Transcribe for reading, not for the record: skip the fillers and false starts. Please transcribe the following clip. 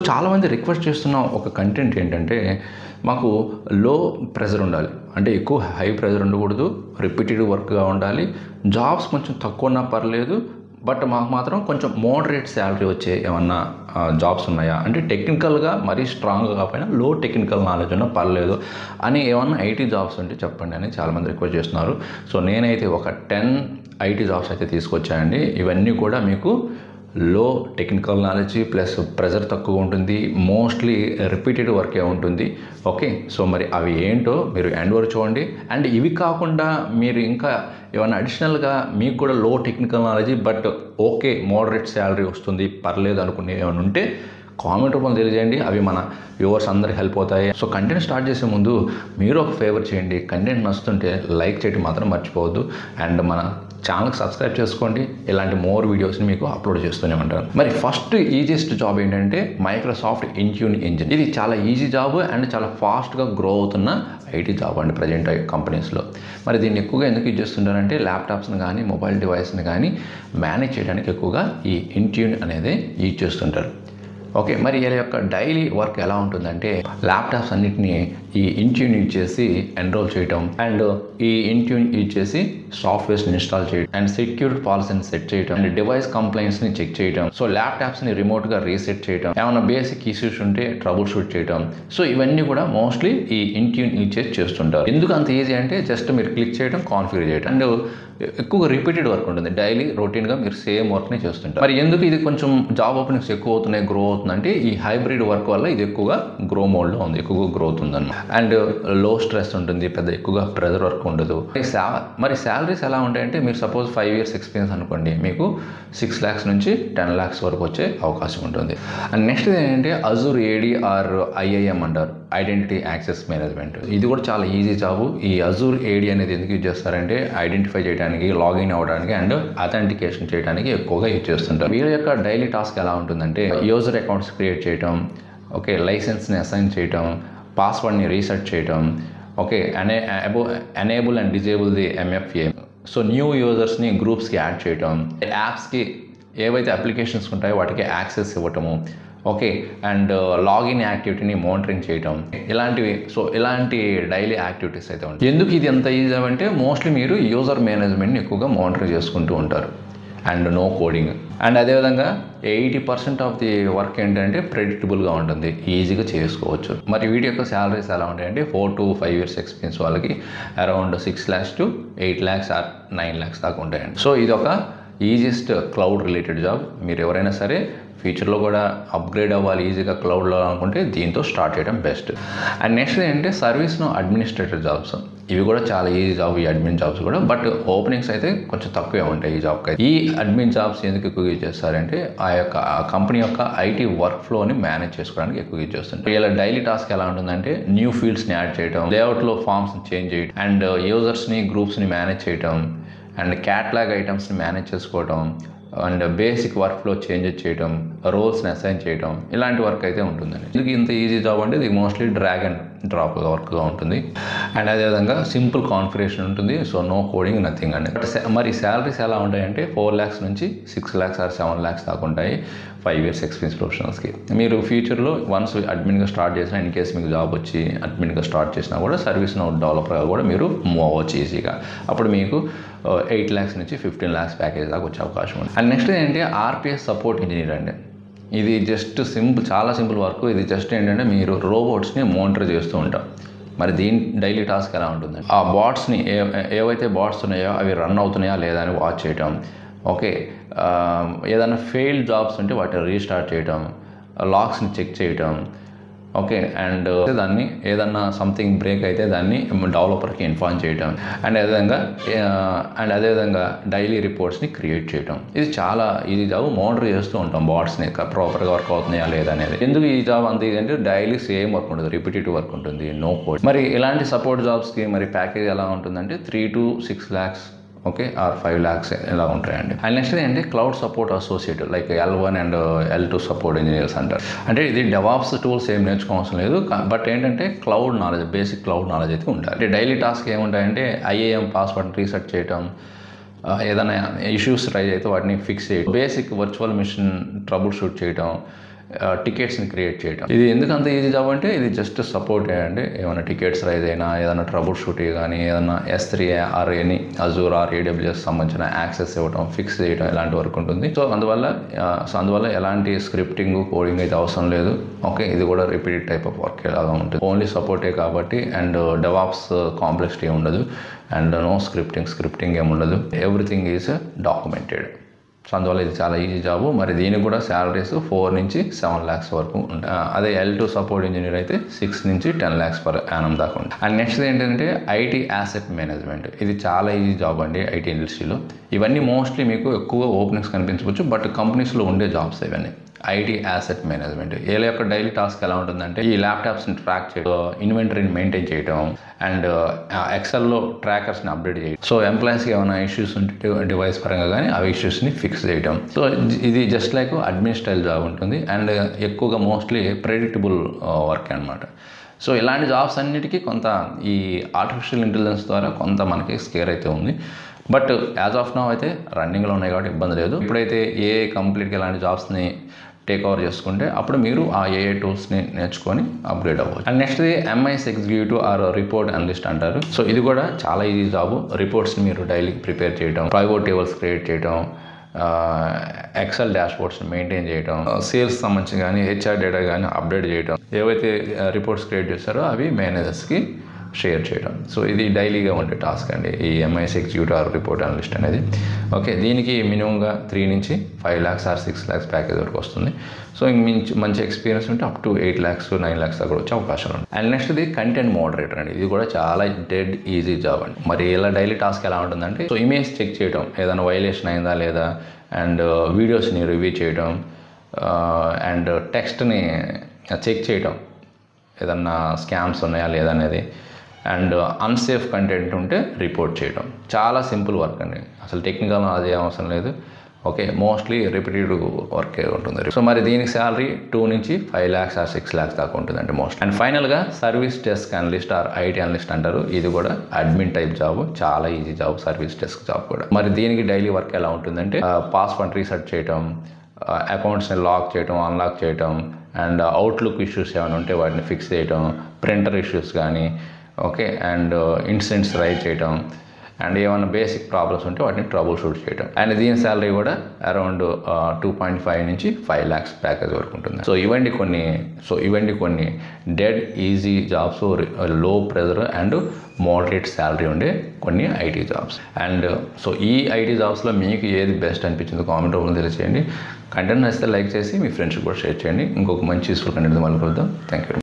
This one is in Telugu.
చాలామంది రిక్వెస్ట్ చేస్తున్న ఒక కంటెంట్ ఏంటంటే మాకు లో ప్రెజర్ ఉండాలి, అంటే ఎక్కువ హై ప్రెజర్ ఉండకూడదు, రిపీటెడ్ వర్క్గా ఉండాలి, జాబ్స్ కొంచెం తక్కువ ఉన్నా పర్లేదు, బట్ మాకు మాత్రం కొంచెం మోడరేట్ శాలరీ వచ్చే ఏమన్నా జాబ్స్ ఉన్నాయా, అంటే టెక్నికల్గా మరీ స్ట్రాంగ్గా కాకపోయినా లో టెక్నికల్ నాలెడ్జ్ ఉన్నా పర్లేదు అని ఏమన్నా ఐటీ జాబ్స్ ఉంటే చెప్పండి అని చాలామంది రిక్వెస్ట్ చేస్తున్నారు. సో నేనైతే ఒక 10 ఐటీ జాబ్స్ అయితే తీసుకొచ్చానండి. ఇవన్నీ కూడా మీకు లో టెక్నికల్ నాలెడ్జ్ ప్లస్ ప్రెజర్ తక్కువ ఉంటుంది, మోస్ట్లీ రిపీటెడ్ వర్కే ఉంటుంది. ఓకే, సో మరి అవి ఏంటో మీరు ఎండ్ వరకు చూడండి. అండ్ ఇవి కాకుండా మీరు ఇంకా ఏమైనా అడిషనల్గా మీకు కూడా లో technical knowledge but okay moderate salary వస్తుంది పర్లేదు అనుకునే ఏమైనా ఉంటే కామెంట్ రూపంలో తెలియజేయండి. అవి మన వ్యూవర్స్ అందరికి హెల్ప్ అవుతాయి. సో కంటెంట్ స్టార్ట్ చేసే ముందు మీరు ఒక ఫేవర్ చేయండి, కంటెంట్ నచ్చుతుంటే లైక్ చేయడం మాత్రం మర్చిపోవద్దు. అండ్ మన ఛానల్కి సబ్స్క్రైబ్ చేసుకోండి, ఇలాంటి మోర్ వీడియోస్ని మీకు అప్లోడ్ చేస్తూనే ఉంటాను. మరి ఫస్ట్ ఈజియెస్ట్ జాబ్ ఏంటంటే మైక్రోసాఫ్ట్ ఇంట్యూన్ ఇంజిన్. ఇది చాలా ఈజీ జాబ్ అండ్ చాలా ఫాస్ట్గా గ్రో అవుతున్న ఐటీ జాబ్ అండి ప్రజెంట్ కంపెనీస్లో. మరి దీన్ని ఎక్కువగా ఎందుకు యూజ్ చేస్తుంటారంటే ల్యాప్టాప్స్ని కానీ మొబైల్ డివైస్ని కానీ మేనేజ్ చేయడానికి ఎక్కువగా ఈ ఇంట్యూన్ అనేది యూజ్ చేస్తుంటారు. ఓకే, మరి వీళ్ళ యొక్క డైలీ వర్క్ ఎలా ఉంటుందంటే ల్యాప్టాప్స్ అన్నిటినీ ఈ ఇంట్యూన్ యూజ్ చేసి ఎన్రోల్ చేయటం, అండ్ ఈ ఇంట్యూన్ యూజ్ చేసి సాఫ్ట్వేర్స్ని ఇన్స్టాల్ చేయడం, అండ్ సెక్యూరిటీ పాలసీని సెట్ చేయడం, అండ్ డివైస్ కంప్లైంట్స్ని చెక్ చేయడం, సో ల్యాప్టాప్స్ని రిమోట్గా రీసెట్ చేయడం, ఏమైనా బేసిక్ ఇష్యూస్ ఉంటే ట్రబుల్ షూట్ చేయడం. సో ఇవన్నీ కూడా మోస్ట్లీ ఈ ఇంట్యూన్ యూజ్ చేసి చేస్తుంటారు. ఎందుకు అంత ఈజీ అంటే జస్ట్ మీరు క్లిక్ చేయడం, కాన్ఫిగర్ చేయడం, అండ్ ఎక్కువగా రిపీటెడ్ వర్క్ ఉంటుంది, డైలీ రొటీన్గా మీరు సేమ్ వర్క్ని చేస్తుంటారు. మరి ఎందుకు ఇది కొంచెం జాబ్ ఓపెనింగ్స్ ఎక్కువ అవుతున్నాయి, గ్రో అవుతుందంటే ఈ హైబ్రిడ్ వర్క్ వల్ల ఇది ఎక్కువగా గ్రో మోడ్లో ఉంది, ఎక్కువగా గ్రోత్ ఉందన్నమాట. అండ్ లో స్ట్రెస్ ఉంటుంది, పెద్ద ఎక్కువగా ప్రెజర్ వర్క్ ఉండదు. మరి శాలరీస్ ఎలా ఉంటాయంటే మీరు సపోజ్ 5 years ఎక్స్పీరియన్స్ అనుకోండి, మీకు 6 lakhs నుంచి 10 lakhs వరకు వచ్చే అవకాశం ఉంటుంది. అండ్ నెక్స్ట్ ఏంటంటే అజూర్ ఏడీ ఆర్ ఐఐఎం అంటారు, ఐడెంటిటీ యాక్సెస్ మేనేజ్మెంట్. ఇది కూడా చాలా ఈజీ జాబ్. ఈ అజూర్ ఏడీ అనేది ఎందుకు యూజ్ చేస్తారంటే ఐడెంటిఫై చేయడానికి, లాగిన్ అవ్వడానికి అండ్ అథెంటికేషన్ చేయడానికి ఎక్కువగా యూజ్ చేస్తుంటారు. వీళ్ళ యొక్క డైలీ టాస్క్ ఎలా ఉంటుందంటే యూజర్ అకౌంట్స్ క్రియేట్ చేయటం, ఓకే లైసెన్స్ని అసైన్ చేయటం, పాస్వర్డ్ని రీసెట్ చేయటం, okay enable and disable the MFA, so new యూజర్స్ని గ్రూప్స్కి యాడ్ చేయటం, యాప్స్కి ఏవైతే అప్లికేషన్స్ ఉంటాయో వాటికి యాక్సెస్ ఇవ్వటము, ఓకే అండ్ లాగిన్ యాక్టివిటీని మానిటరింగ్ చేయటం, ఇలాంటివి. సో ఇలాంటి డైలీ యాక్టివిటీస్ అయితే ఉంటాయి. ఎందుకు ఇది ఎంత ఈజీ అంటే మోస్ట్లీ మీరు యూజర్ మేనేజ్మెంట్ని ఎక్కువగా మానిటర్ చేసుకుంటూ ఉంటారు అండ్ నో కోడింగ్. అండ్ అదేవిధంగా 80% ఆఫ్ ది వర్క్ ఏంటంటే ప్రెడిక్టబుల్గా ఉంటుంది, ఈజీగా చేసుకోవచ్చు. మరి వీటి యొక్క శాలరీస్ ఎలా ఉంటాయంటే 4 to 5 years ఎక్స్పీరియన్స్ వాళ్ళకి around 6 lakhs to 8 lakhs or 9 lakhs దాకా ఉంటాయండి. సో ఇది ఒక ఈజియెస్ట్ క్లౌడ్ రిలేటెడ్ జాబ్. మీరు ఎవరైనా సరే ఫ్యూచర్లో కూడా అప్గ్రేడ్ అవ్వాలి ఈజీగా క్లౌడ్లో అనుకుంటే దీంతో స్టార్ట్ చేయడం బెస్ట్. అండ్ నెక్స్ట్ ఏంటంటే సర్వీస్ను అడ్మినిస్ట్రేటర్ జాబ్స్. ఇవి కూడా చాలా ఈజీ జాబ్, ఈ అడ్మిన్ జాబ్స్ కూడా, బట్ ఓపెనింగ్స్ అయితే కొంచెం తక్కువే ఉంటాయి ఈ జాబ్కి. ఈ అడ్మిన్ జాబ్స్ ఎందుకు ఎక్కువ యూజ్ చేస్తారంటే ఆ కంపెనీ యొక్క ఐటీ వర్క్ ఫ్లోని మేనేజ్ చేసుకోవడానికి ఎక్కువ యూజ్ చేస్తుంటారు. ఇలా డైలీ టాస్క్ ఎలా ఉంటుందంటే న్యూ ఫీల్డ్స్ని యాడ్ చేయడం, లేఅవుట్లో ఫామ్స్ని చేంజ్ చేయడం, అండ్ యూజర్స్ని గ్రూప్స్ని మేనేజ్ చేయడం, అండ్ క్యాట్లాగ్ ఐటమ్స్ని మేనేజ్ చేసుకోవడం, and basic work flow changes చేయడం, రోల్స్ని అసైన్ చేయడం, ఇలాంటి వర్క్ అయితే ఉంటుందండి. ఇది ఇంత ఈజీ జాబ్ అంటే ఇది మోస్ట్లీ డ్రాగ్ అండ్ డ్రాప్ వర్క్గా ఉంటుంది. అండ్ అదేవిధంగా సింపుల్ కాన్ఫిగరేషన్ ఉంటుంది, సో నో కోడింగ్ నథింగ్ అండి. మరి శాలరీస్ ఎలా ఉంటాయంటే 4 lakhs నుంచి 6 lakhs ఆర్ 7 lakhs దాకా ఉంటాయి 5 years ఎక్స్పీరియన్స్ ప్రొఫెషనల్స్కి. మీరు ఫ్యూచర్లో వన్స్ అడ్మిన్గా స్టార్ట్ చేసినా, ఇన్ కేస్ మీకు జాబ్ వచ్చి అడ్మిన్గా స్టార్ట్ చేసినా కూడా సర్వీస్ నో డెవలపర్గా కూడా మీరు మూవ్ అవ్వచ్చు ఈజీగా. అప్పుడు మీకు 8 lakhs నుంచి 15 lakhs ప్యాకేజ్ దాకా వచ్చే అవకాశం ఉంది. అండ్ నెక్స్ట్ ఏంటంటే ఆర్పిఎస్ సపోర్ట్ ఇంజనీర్ అండి. ఇది జస్ట్ చాలా సింపుల్ వర్క్. ఇది జస్ట్ ఏంటంటే మీరు రోబోట్స్ని మానిటర్ చేస్తూ ఉంటాం. మరి దీని డైలీ టాస్క్ ఎలా ఉంటుందండి ఆ బాట్స్ని ఏవైతే బాట్స్ ఉన్నాయో అవి రన్ అవుతున్నాయా లేదా అని వాచ్ చేయటం, ఓకే ఏదైనా ఫెయిల్డ్ జాబ్స్ ఉంటే వాటిని రీస్టార్ట్ చేయటం, లాక్స్ని చెక్ చేయటం, ఓకే అండ్ దాన్ని ఏదన్నా సంథింగ్ బ్రేక్ అయితే దాన్ని డెవలపర్కి ఇన్ఫార్మ్ చేయటం, అండ్ అదేవిధంగా డైలీ రిపోర్ట్స్ని క్రియేట్ చేయటం. ఇది చాలా ఈజీ జాబ్. మానిటర్ చేస్తూ ఉంటాం బాట్స్ని ప్రాపర్గా వర్క్ అవుతున్నాయా లేదా అనేది. ఎందుకు ఈ జాబ్ అంత ఇది అంటే డైలీ సేమ్ వర్క్ ఉంటుంది, రిపిటేటివ్ వర్క్ ఉంటుంది, నో కోడ్. మరి ఇలాంటి సపోర్ట్ జాబ్స్కి మరి ప్యాకేజ్ ఎలా ఉంటుందంటే 3 to 6 lakhs, okay or 5 lakhs ఇలా ఉంటాయండి. అండ్ నెక్స్ట్ ఏంటంటే cloud support associate like L1 and L2 support engineers అంటారు. అంటే ఇది డెవాప్స్ టూల్స్ ఏం నేర్చుకోవాల్సిన లేదు, బట్ ఏంటంటే cloud knowledge, basic cloud knowledge అయితే ఉండాలి. అంటే డైలీ టాస్క్ ఏముంటాయంటే IAM పాస్వర్డ్ రీసెట్ చేయటం, ఏదైనా ఇష్యూస్ రైజ్ అయితే వాటిని ఫిక్స్ చేయడం, basic virtual machine troubleshoot చేయటం, టికెట్స్ని క్రియేట్ చేయడం. ఇది ఎందుకు అంత ఈజీ జాబ్ అంటే ఇది జస్ట్ సపోర్ట్ చేయండి. ఏమైనా టికెట్స్ రైజ్ అయినా, ఏదైనా ట్రబుల్ షూటింగ్ కానీ, ఏదైనా S3 or any Azure or AWS సంబంధించిన యాక్సెస్ ఇవ్వడం, ఫిక్స్ చేయడం ఇలాంటి వర్క్ ఉంటుంది. సో అందువల్ల ఎలాంటి స్క్రిప్టింగ్ కోడింగ్ అయితే అవసరం లేదు. ఓకే, ఇది కూడా రిపీటెడ్ టైప్ ఆఫ్ వర్క్ లాగా ఉంటుంది. ఓన్లీ సపోర్టే కాబట్టి అండ్ డెవాప్స్ కాంప్లెక్సిటీ ఉండదు అండ్ నో స్క్రిప్టింగ్ ఏమి ఉండదు. Everything is documented. సో అందువల్ల ఇది చాలా ఈజీ జాబు. మరి దీనికి కూడా శాలరీస్ 4 నుంచి 7 lakhs వరకు ఉంటాయి. అదే L2 సపోర్ట్ ఇంజనీర్ అయితే 6 నుంచి 10 lakhs per annum దాకా ఉంటాయి. అండ్ నెక్స్ట్ ఏంటంటే IT asset management. ఇది చాలా ఈజీ జాబ్ అండి IT ఇండస్ట్రీలో. ఇవన్నీ మోస్ట్లీ మీకు ఎక్కువ ఓపెనింగ్స్ కనిపించవచ్చు, బట్ కంపెనీస్లో ఉండే జాబ్స్ ఇవన్నీ. IT asset management వీళ్ళ యొక్క డైలీ టాస్క్ ఎలా ఉంటుందంటే ఈ ల్యాప్టాప్స్ని ట్రాక్ చేయడం, ఇన్వెంటరీని మెయింటైన్ చేయడం అండ్ ఎక్సెల్లో ట్రాకర్స్ని అప్డేట్ చేయడం. సో ఎంప్లాయీస్కి ఏమైనా ఇష్యూస్ ఉంటే డివైస్ పరంగా కానీ అవి ఇష్యూస్ని ఫిక్స్ చేయడం. సో ఇది just like admin style job ఉంటుంది అండ్ ఎక్కువగా మోస్ట్లీ ప్రెడిక్టబుల్ వర్క్ అనమాట. సో ఇలాంటి జాబ్స్ అన్నిటికీ కొంత ఈ ఆర్టిఫిషియల్ ఇంటెలిజెన్స్ ద్వారా కొంత మనకి స్కేర్ అయితే ఉంది. బట్ యాజ్ ఆఫ్ నౌ అయితే రన్నింగ్లో ఉన్నాయి కాబట్టి ఇబ్బంది లేదు. ఇప్పుడైతే AI కంప్లీట్గా ఇలాంటి జాబ్స్ని టేక్ ఓవర్ చేసుకుంటే అప్పుడు మీరు ఆ AI టూల్స్ని నేర్చుకొని అప్గ్రేడ్ అవ్వచ్చు. అండ్ నెక్స్ట్ది MIS executive or report analyst అంటారు. సో ఇది కూడా చాలా ఈజీ జాబు. రిపోర్ట్స్ని మీరు డైలీ ప్రిపేర్ చేయడం, ప్రైవేట్ టేబుల్స్ క్రియేట్ చేయడం, ఎక్సెల్ డాష్బోర్డ్స్ని మెయింటైన్ చేయడం, సేల్స్ సంబంధించి కానీ HR డేటా కానీ అప్డేట్ చేయడం, ఏవైతే రిపోర్ట్స్ క్రియేట్ చేస్తారో అవి మేనేజర్స్కి షేర్ చేయడం. సో ఇది డైలీగా ఉండే టాస్క్ అండి ఈ MIS executive or report analyst అనేది. ఓకే, దీనికి మినిమంగా 3 నుంచి 5 lakhs ఆర్ 6 lakhs ప్యాకేజ్ వరకు వస్తుంది. సో మంచి ఎక్స్పీరియన్స్ ఉంటే అప్ టు 8 lakhs 9 lakhs దాకా వచ్చే అవకాశాలు ఉంటాయి. అండ్ నెక్స్ట్ది కంటెంట్ మోడరేటర్ అండి. ఇది కూడా చాలా డెడ్ ఈజీ జాబ్ అండి. మరి ఇలా డైలీ టాస్క్ ఎలా ఉంటుందంటే సో ఇమేజ్ చెక్ చేయడం, ఏదైనా వైలేషన్ అయిందా లేదా, అండ్ వీడియోస్ని రివ్యూ చేయడం అండ్ టెక్స్ట్ని చెక్ చేయడం, ఏదన్నా స్కామ్స్ ఉన్నాయా లేదా అనేది, అండ్ అన్సేఫ్ కంటెంట్ ఉంటే రిపోర్ట్ చేయడం. చాలా సింపుల్ వర్క్ అండి, అసలు టెక్నికల్ అది అవసరం లేదు. ఓకే, మోస్ట్లీ రిపీటెడ్ వర్కే ఉంటుంది. సో మరి దీనికి శాలరీ 2 నుంచి 5 lakhs ఆర్ 6 lakhs దాకా ఉంటుందండి మోస్ట్. అండ్ ఫైనల్గా service desk analyst or IT analyst అంటారు. ఇది కూడా అడ్మిన్ టైప్ జాబ్, చాలా easy job service desk job కూడా. మరి దీనికి డైలీ వర్క్ ఎలా ఉంటుందంటే పాస్వర్డ్ రీసెట్ చేయడం, అకౌంట్స్ని లాక్ చేయడం, అన్లాక్ చేయడం అండ్ అవుట్లుక్ ఇష్యూస్ ఏమైనా ఉంటే వాటిని ఫిక్స్ చేయడం, ప్రింటర్ ఇష్యూస్ కానీ, ఓకే, అండ్ ఇన్సిడెంట్స్ రైజ్ చేయడం అండ్ ఏమైనా బేసిక్ ప్రాబ్లమ్స్ ఉంటే వాటిని ట్రబుల్ షూట్ చేయడం. అండ్ దీని శాలరీ కూడా అరౌండ్ 2.5 నుంచి 5 lakhs ప్యాకేజ్ వరకు ఉంటుంది. సో ఇవన్నీ కొన్ని డెడ్ ఈజీ జాబ్స్, లో ప్రెజర్ అండ్ మోడరేట్ శాలరీ ఉండే కొన్ని IT జాబ్స్. అండ్ సో ఈ IT జాబ్స్లో మీకు ఏది బెస్ట్ అనిపించిందో కామెంట్ రూపంలో తెలియజేయండి. కంటెంట్ నచ్చితే లైక్ చేసి మీ ఫ్రెండ్స్కి కూడా షేర్ చేయండి. ఇంకొక మంచి యూస్ఫుల్ కంటెంట్ మళ్ళీ కలుద్దాం. Thank you.